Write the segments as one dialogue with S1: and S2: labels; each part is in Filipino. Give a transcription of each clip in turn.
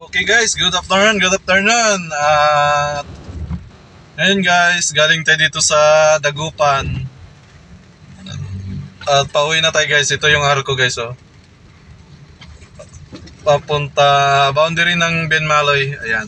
S1: Okay guys, good afternoon, good afternoon. Ngayon guys, galing tayo dito sa Dagupan. At pauwi na tayo guys. Ito yung araw ko guys, oh. Papunta boundary ng Benmaloy. Ayan.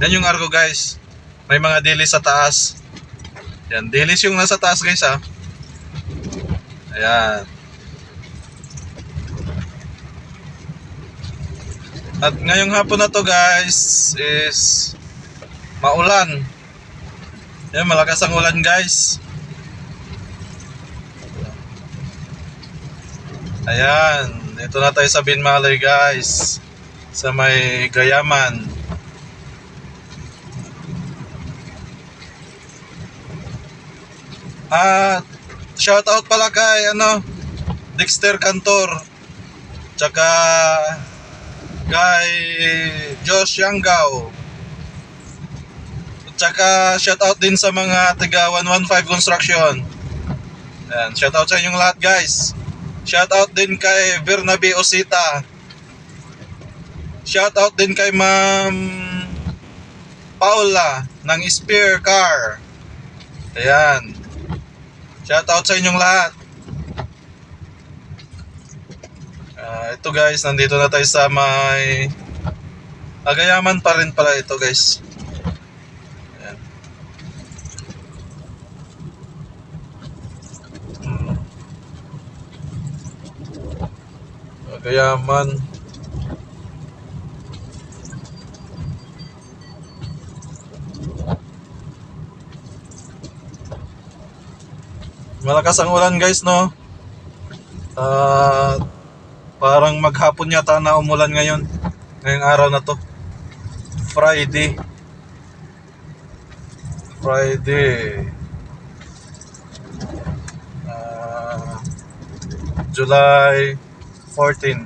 S1: Yan yung araw ko guys. May mga dilis sa taas. Yan, dilis yung nasa taas guys, ah. Ayan. At ngayong hapon na to guys is maulan. Yan, malakas ang ulan guys. Ayan, dito na tayo sa Binmalay guys. Sa may Gayaman. At shout out pala kay Dexter Cantor. Tsaka kay Josh Yanggao. Tsaka shout out din sa mga taga 115 Construction. Ayan, shout out sa inyong lahat guys. Shout out din kay Bernabe Osita. Shout out din kay Ma'am Paula ng Spear Car. Ayan. Shout out sa inyong lahat. Ito guys, nandito na tayo sa may Agayaman pa rin pala ito guys. Ayan. Agayaman. Malakas ang ulan guys, no? Parang maghapon yata na umulan ngayon. Ngayong araw na to. Friday. July 14.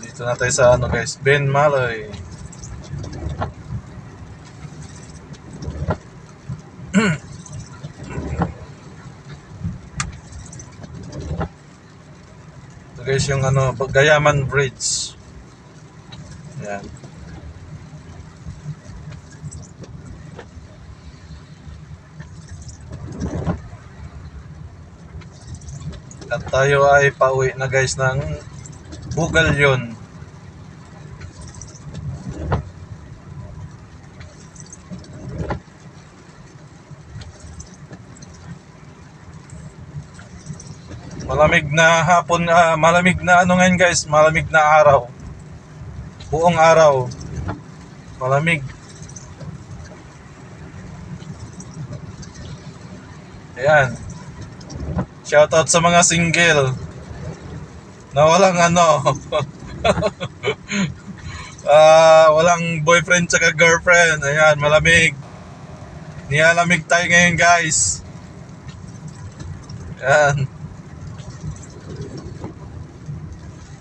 S1: Dito na tayo sa guys, Benmaloy. Ito guys yung Gayaman Bridge. Ayan. At tayo ay pauwi na guys ng Bugalyon. Malamig na hapon, malamig na ngayon guys, malamig na araw. Buong araw. Malamig. Ayan. Shoutout sa mga single na walang walang boyfriend tsaka girlfriend. Ayan, malamig. Nilalamig tayo ngayon guys. Ayan.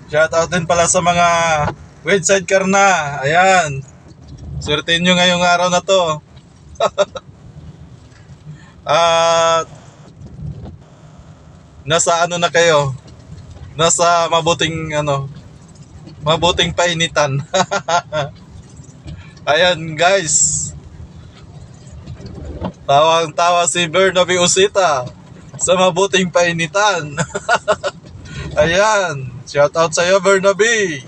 S1: Shoutout din pala sa mga with sidecar na. Ayan. Swertein nyo ngayong araw na to. At nasa na kayo? Nasa mabuting painitan. Ayan guys. Tawang-tawa si Bernabe Osita sa mabuting painitan. Ayan. Shout out sa iyo Bernabe.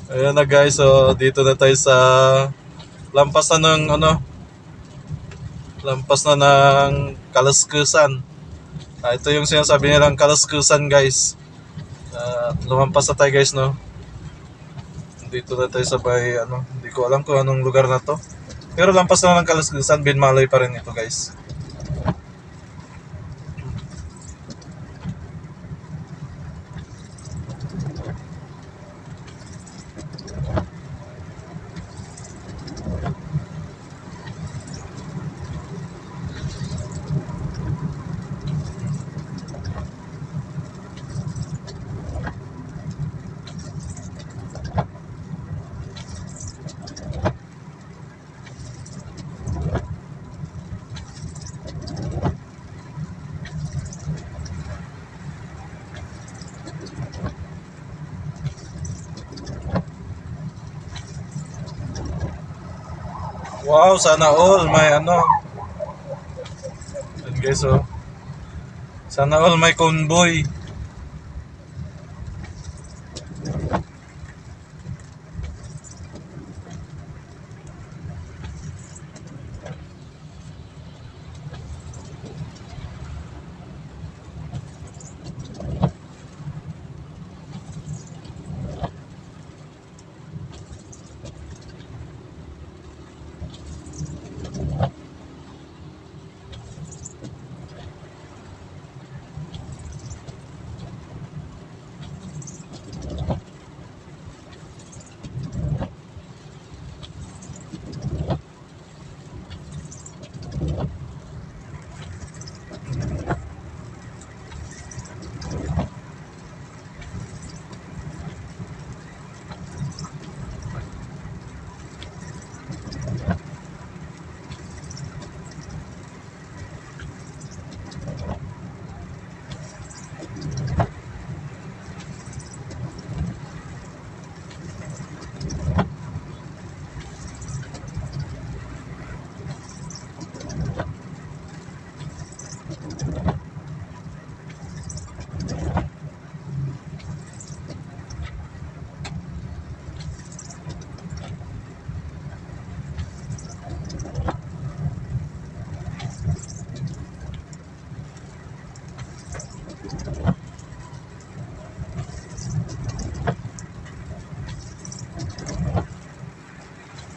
S1: Ayan na guys. So dito na tayo sa lampas na ng lampas na ng Kalaskusan. Ito yung sinasabi nilang Kalaskusan guys. Lumampas na tayo guys, no. Dito na tayo sa bay hindi ko alam kung anong lugar na to. Pero lampas na ng Kalaskusan, Binmaloy pa rin ito guys. Wow, sana all may ano. Yan guys, oh. Sana all may convoy.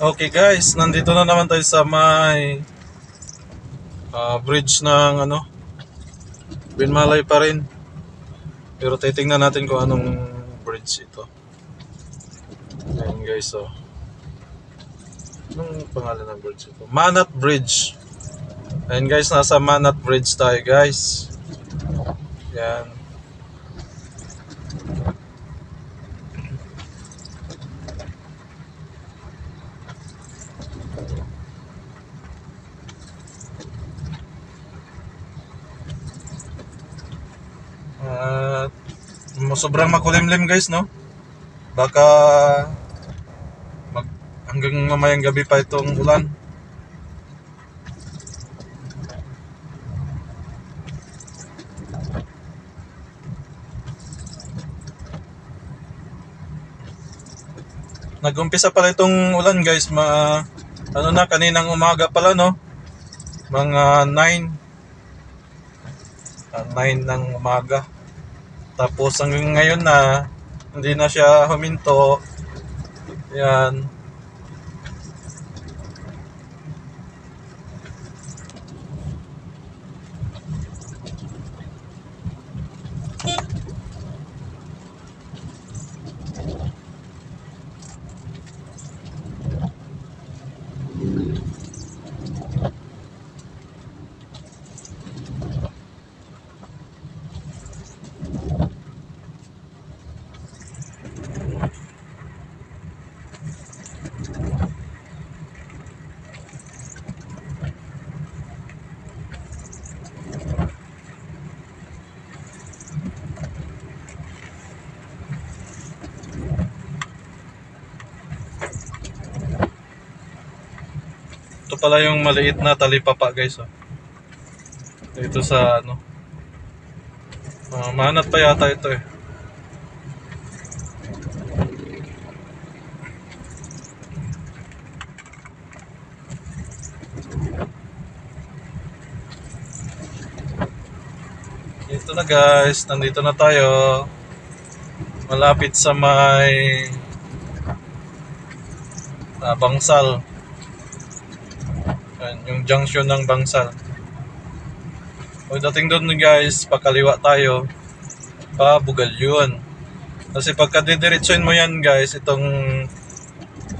S1: Okay guys, nandito na naman tayo sa may bridge ng ano, Binmalay pa rin. Pero titingnan natin kung anong bridge ito. Ayan guys, oh. Anong pangalan ng bridge ito? Manat Bridge. Ayan guys, nasa Manat Bridge tayo guys. Yan. At sobrang makulimlim guys, no? Baka hanggang mamayang gabi pa itong ulan. Nag-umpisa pala itong ulan guys, ano na, kaninang umaga pala, no? Mga 9 ng umaga. Tapos hanggang ngayon na hindi na siya huminto. Yan. Ito pala yung maliit na talipapa guys, oh. Dito sa ano. Manat pa yata ito eh. Ito na guys, nandito na tayo. Malapit sa may Bangsal. Ayan, yung junction ng Bangsal. Pagdating doon guys, pakaliwa tayo, pa Bugalyun. Kasi pagka didiretsuin mo yan guys, itong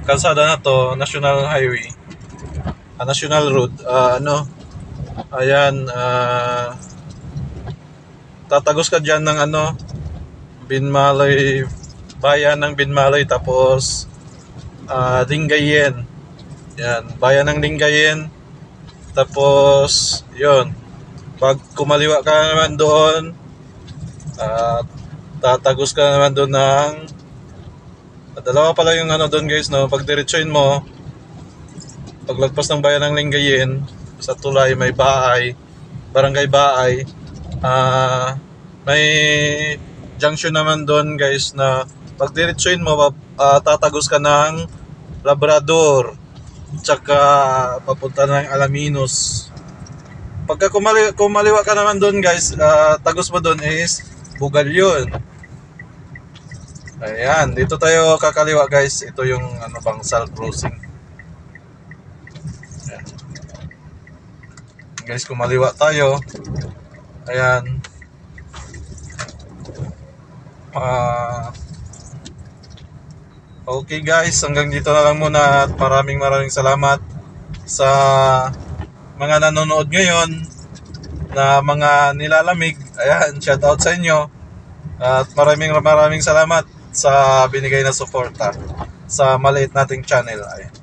S1: kalsada na to, National Highway, National Road, ayan, tatagos ka dyan ng ano, Binmalay, bayan ng Binmalay, tapos Lingayen. Yan, bayan ng Lingayen. Tapos, yun, pag kumaliwa ka naman doon, tatagos ka naman doon ng dalawa pala yung ano doon guys, no? Pag diretsuin mo, Paglagpas ng bayan ng Lingayen, sa tulay may bahay, barangay bahay. May junction naman doon guys na pag diretsuin mo, tatagos ka ng Labrador, tsaka papunta ng Alaminos. Pagka kumaliwa ka naman doon guys, tagos mo doon is Bugalyon. Ayan, dito tayo kakaliwa guys. Ito yung Bangsal Crossing. Ayan. Guys, kumaliwa tayo. Ayan. Okay guys, hanggang dito na lang muna at maraming salamat sa mga nanonood ngayon na mga nilalamig. Ayan, shout out sa inyo. At maraming salamat sa binigay na suporta sa maliit nating channel. Ayan.